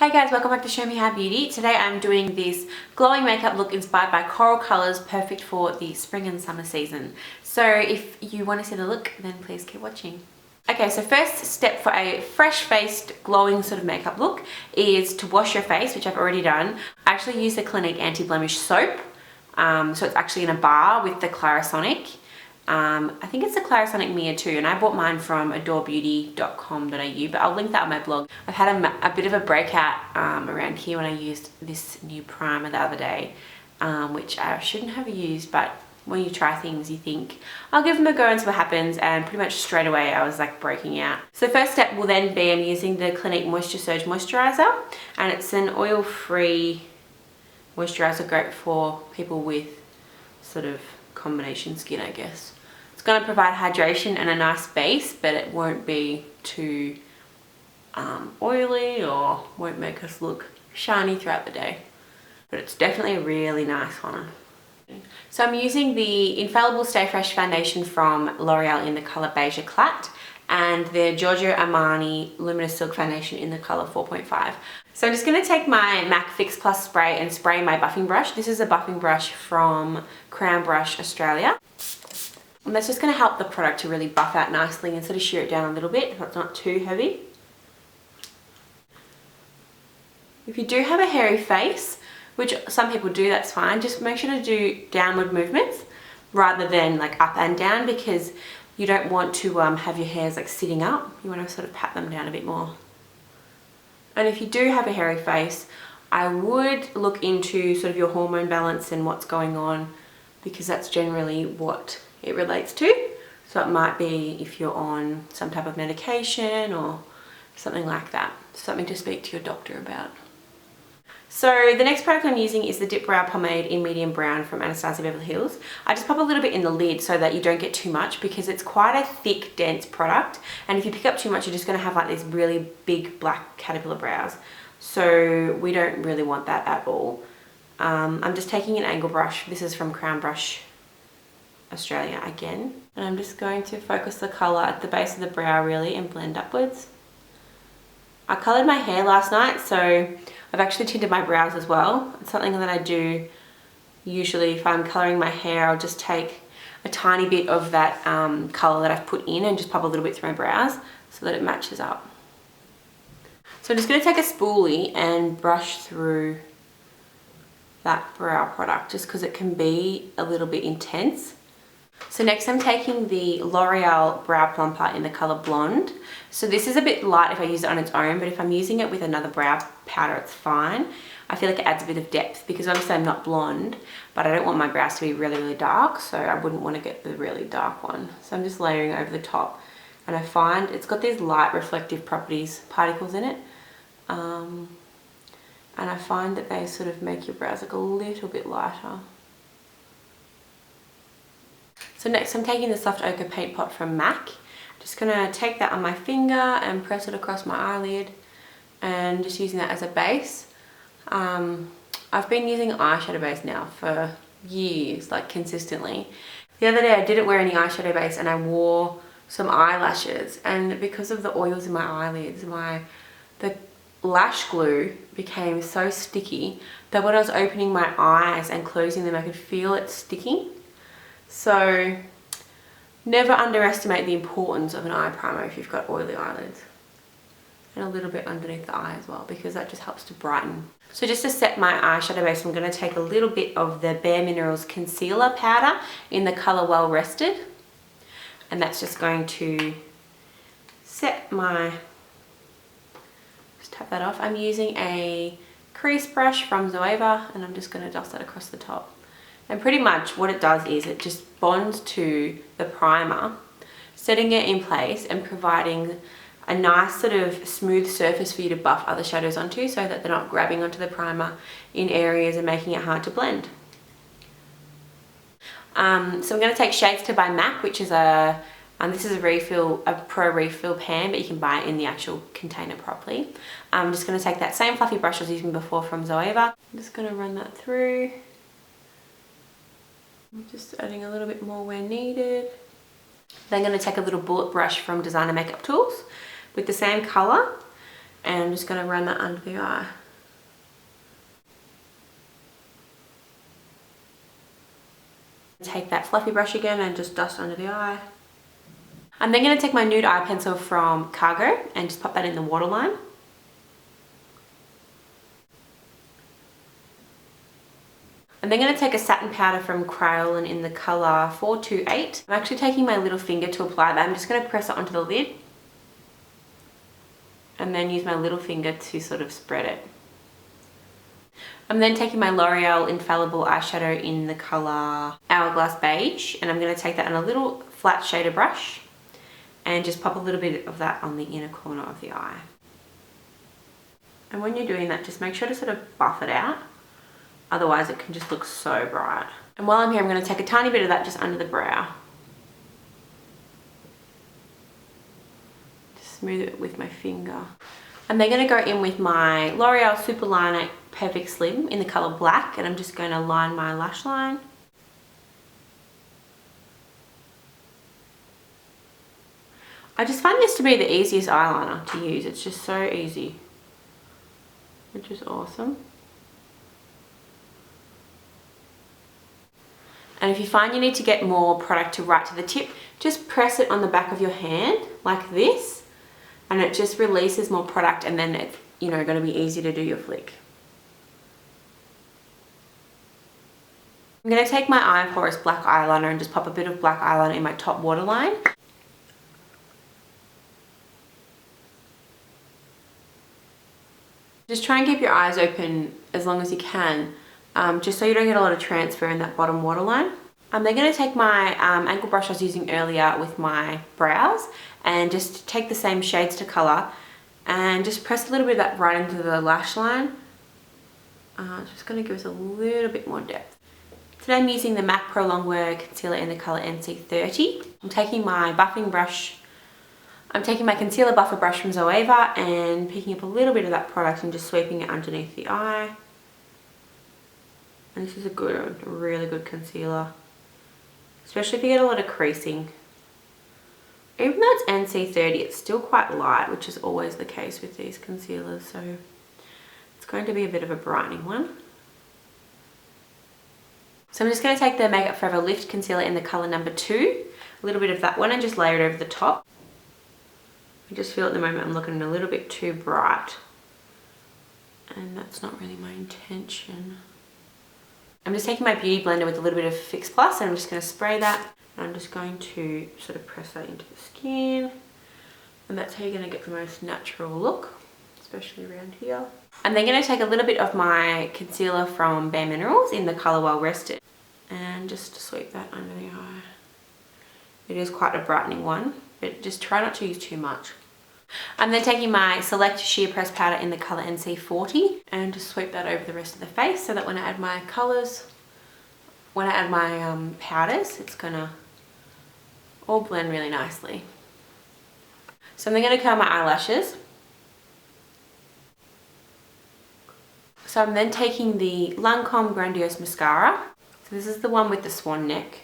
Hey guys, welcome back to Show Me How Beauty. Today I'm doing this glowing makeup look inspired by coral colours, perfect for the spring and summer season. So if you want to see the look, then please keep watching. Okay, so first step for a fresh-faced glowing sort of makeup look is to wash your face, which I've already done. I actually use the Clinique Anti-Blemish soap. So it's actually in a bar with the Clarisonic. I think it's the Clarisonic Mia too, and I bought mine from adorebeauty.com.au, but I'll link that on my blog. I've had a bit of a breakout around here when I used this new primer the other day, which I shouldn't have used, but when you try things you think, I'll give them a go and see what happens, and pretty much straight away I was like breaking out. So first step will then be I'm using the Clinique Moisture Surge Moisturiser, and it's an oil-free moisturiser, great for people with sort of combination skin, I guess. It's going to provide hydration and a nice base, but it won't be too oily or won't make us look shiny throughout the day. But it's definitely a really nice one. So I'm using the Infallible Stay Fresh foundation from L'Oreal in the colour Beige Eclat, and the Giorgio Armani Luminous Silk foundation in the colour 4.5. So I'm just going to take my MAC Fix Plus spray and spray my buffing brush. This is a buffing brush from Crown Brush Australia. And that's just going to help the product to really buff out nicely and sort of shear it down a little bit so it's not too heavy. If you do have a hairy face, which some people do, that's fine, just make sure to do downward movements rather than like up and down, because you don't want to have your hairs like sitting up. You want to sort of pat them down a bit more. And if you do have a hairy face, I would look into sort of your hormone balance and what's going on, because that's generally what it relates to. So it might be if you're on some type of medication or something like that. Something to speak to your doctor about. So the next product I'm using is the Dip Brow Pomade in medium brown from Anastasia Beverly Hills. I just pop a little bit in the lid so that you don't get too much, because it's quite a thick, dense product. And if you pick up too much, you're just going to have like these really big black caterpillar brows. So we don't really want that at all. I'm just taking an angle brush. This is from Crown Brush Australia again. And I'm just going to focus the colour at the base of the brow really and blend upwards. I coloured my hair last night, so I've actually tinted my brows as well. It's something that I do usually if I'm colouring my hair. I'll just take a tiny bit of that colour that I've put in and just pop a little bit through my brows so that it matches up. So I'm just going to take a spoolie and brush through that brow product just because it can be a little bit intense. So next I'm taking the L'Oreal Brow Plumper in the colour Blonde. So this is a bit light if I use it on its own, but if I'm using it with another brow powder, it's fine. I feel like it adds a bit of depth, because obviously I'm not blonde, but I don't want my brows to be really, really dark, so I wouldn't want to get the really dark one. So I'm just layering over the top, and I find it's got these light reflective properties, particles in it, and I find that they sort of make your brows look a little bit lighter. So next I'm taking the Soft Ochre Paint Pot from MAC. Just going to take that on my finger and press it across my eyelid, and just using that as a base. I've been using eyeshadow base now for years, like consistently. The other day I didn't wear any eyeshadow base and I wore some eyelashes, and because of the oils in my eyelids, the lash glue became so sticky that when I was opening my eyes and closing them I could feel it sticking. So never underestimate the importance of an eye primer if you've got oily eyelids. And a little bit underneath the eye as well, because that just helps to brighten. So just to set my eyeshadow base, I'm going to take a little bit of the Bare Minerals Concealer Powder in the colour Well Rested. And that's just going to set my... Just tap that off. I'm using a crease brush from Zoeva, and I'm just going to dust that across the top. And pretty much what it does is it just bonds to the primer, setting it in place and providing a nice sort of smooth surface for you to buff other shadows onto, so that they're not grabbing onto the primer in areas and making it hard to blend. So I'm going to take Shades to by MAC, which is this is a pro refill pan, but you can buy it in the actual container properly. I'm just going to take that same fluffy brush I was using before from Zoeva. I'm just going to run that through. I'm just adding a little bit more where needed. Then I'm going to take a little bullet brush from Designer Makeup Tools with the same colour, And I'm just going to run that under the eye. Take that fluffy brush again and just dust under the eye. I'm then going to take my nude eye pencil from Cargo and just pop that in the waterline. I'm then going to take a satin powder from Kryolan in the colour 428. I'm actually taking my little finger to apply that. I'm just going to press it onto the lid and then use my little finger to sort of spread it. I'm then taking my L'Oreal Infallible eyeshadow in the colour Hourglass Beige, and I'm going to take that on a little flat shader brush and just pop a little bit of that on the inner corner of the eye. And when you're doing that, just make sure to sort of buff it out, otherwise it can just look so bright. And while I'm here, I'm going to take a tiny bit of that just under the brow. Just smooth it with my finger. And they're going to go in with my L'Oreal Superliner Perfect Slim in the colour Black, and I'm just going to line my lash line. I just find this to be the easiest eyeliner to use. It's just so easy, which is awesome. And if you find you need to get more product to right to the tip, just press it on the back of your hand like this, and it just releases more product, and then it's, you know, going to be easy to do your flick. I'm going to take my Iron Forest black eyeliner and just pop a bit of black eyeliner in my top waterline. Just try and keep your eyes open as long as you can, just so you don't get a lot of transfer in that bottom waterline. I'm then going to take my angle brush I was using earlier with my brows and just take the same shades to colour and just press a little bit of that right into the lash line. Just going to give us a little bit more depth. Today I'm using the MAC Pro Longwear Concealer in the colour NC30. I'm taking my buffing brush, I'm taking my concealer buffer brush from Zoeva and picking up a little bit of that product and just sweeping it underneath the eye. And this is a really good concealer, especially if you get a lot of creasing. Even though it's NC30, it's still quite light, which is always the case with these concealers, so it's going to be a bit of a brightening one. So I'm just going to take the Makeup Forever Lift Concealer in the colour number 2, a little bit of that one, and just layer it over the top. I just feel at the moment I'm looking a little bit too bright, and that's not really my intention. I'm just taking my Beauty Blender with a little bit of Fix Plus, and I'm just going to spray that, and I'm just going to sort of press that into the skin, and that's how you're going to get the most natural look, especially around here. I'm then going to take a little bit of my concealer from Bare Minerals in the colour Well Rested and just sweep that under the eye. It is quite a brightening one, but just try not to use too much. I'm then taking my Select Sheer Press Powder in the colour NC40 and just sweep that over the rest of the face so that when I add my colours, when I add my powders, it's going to all blend really nicely. So I'm then going to curl my eyelashes. So I'm then taking the Lancome Grandiose Mascara. So this is the one with the swan neck.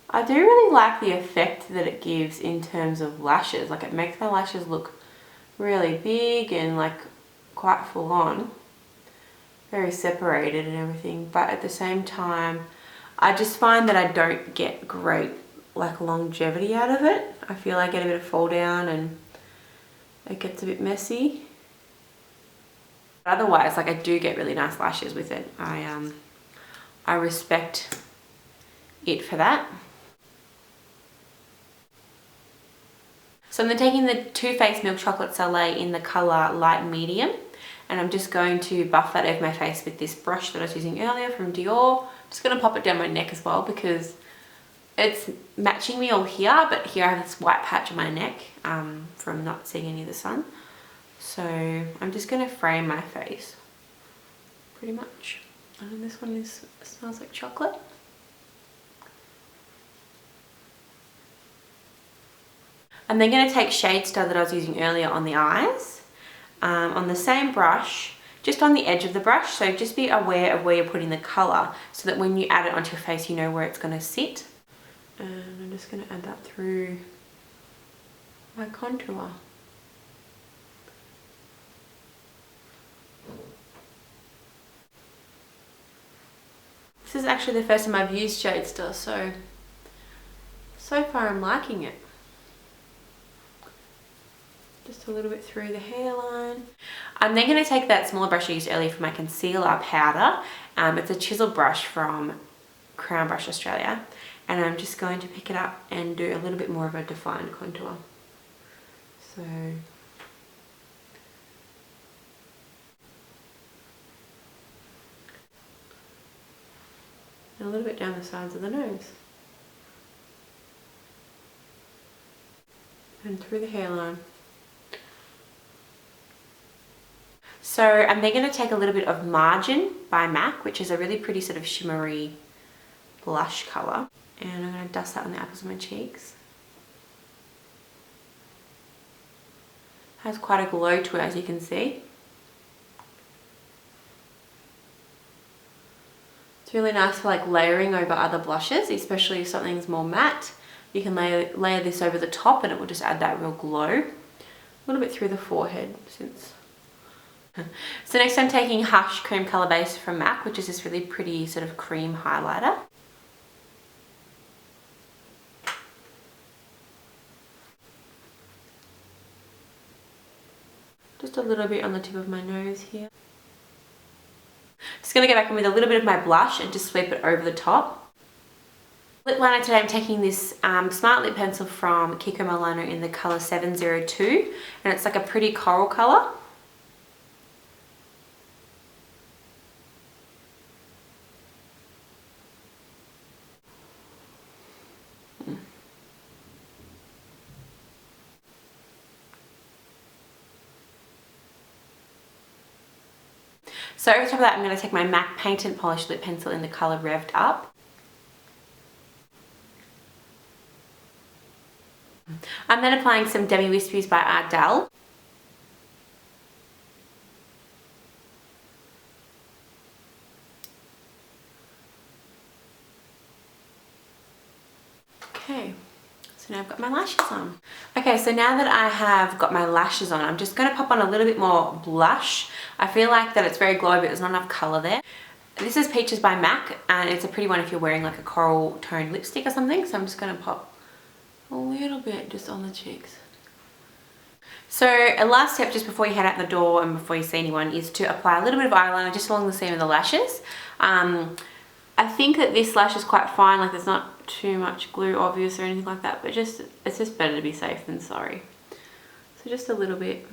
I do really like the effect that it gives in terms of lashes. Like, it makes my lashes look really big and like quite full on. Very separated and everything. But at the same time, I just find that I don't get great like longevity out of it. I feel I get a bit of fall down and it gets a bit messy. Otherwise, like, I do get really nice lashes with it. I respect it for that. So I'm then taking the Too Faced Milk Chocolate Soleil in the colour Light Medium, and I'm just going to buff that over my face with this brush that I was using earlier from Dior. I'm just going to pop it down my neck as well because it's matching me all here, but here I have this white patch on my neck from not seeing any of the sun. So I'm just going to frame my face, pretty much. And this one smells like chocolate. I'm then going to take Shade Star that I was using earlier on the eyes, on the same brush, just on the edge of the brush. So just be aware of where you're putting the colour so that when you add it onto your face, you know where it's going to sit. And I'm just going to add that through my contour. This is actually the first time I've used Shade Star, so far I'm liking it. Just a little bit through the hairline. I'm then going to take that smaller brush I used earlier for my concealer powder. It's a chisel brush from Crown Brush Australia. And I'm just going to pick it up and do a little bit more of a defined contour. So, and a little bit down the sides of the nose. And through the hairline. So I'm then going to take a little bit of Margin by MAC, which is a really pretty sort of shimmery blush colour. And I'm going to dust that on the apples of my cheeks. Has quite a glow to it, as you can see. It's really nice for like layering over other blushes, especially if something's more matte. You can layer this over the top and it will just add that real glow. A little bit through the forehead since. So next I'm taking Hush Cream Colour Base from MAC, which is this really pretty sort of cream highlighter. Just a little bit on the tip of my nose here. Just going to go back in with a little bit of my blush and just sweep it over the top. Lip liner today, I'm taking this Smart Lip Pencil from Kiko Milano in the colour 702, and it's like a pretty coral colour. So over top of that, I'm going to take my MAC Paint and Polish Lip Pencil in the colour Revved Up. I'm then applying some Demi Wispies by Ardell. Okay. So now I've got my lashes on. Okay, so now that I have got my lashes on, I'm just going to pop on a little bit more blush. I feel like that it's very glowy, but there's not enough colour there. This is Peaches by MAC, and it's a pretty one if you're wearing like a coral toned lipstick or something. So I'm just going to pop a little bit just on the cheeks. So a last step just before you head out the door and before you see anyone is to apply a little bit of eyeliner just along the seam of the lashes. I think that this lash is quite fine, like there's not too much glue obvious or anything like that, but it's just better to be safe than sorry. So just a little bit.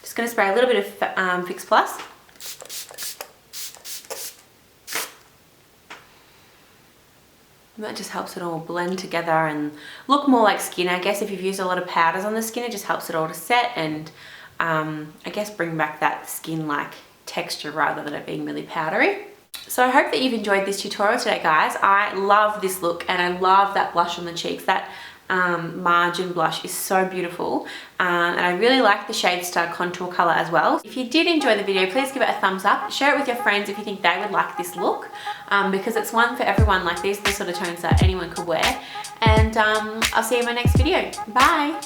Just going to spray a little bit of Fix Plus. And that just helps it all blend together and look more like skin. I guess if you've used a lot of powders on the skin, it just helps it all to set and I guess bring back that skin-like texture rather than it being really powdery. So I hope that you've enjoyed this tutorial today, guys. I love this look and I love that blush on the cheeks. That Margin blush is so beautiful, and I really like the Shade Star contour color as well. If you did enjoy the video, please give it a thumbs up. Share it with your friends if you think they would like this look, because it's one for everyone. Like these are the sort of tones that anyone could wear. And I'll see you in my next video. Bye.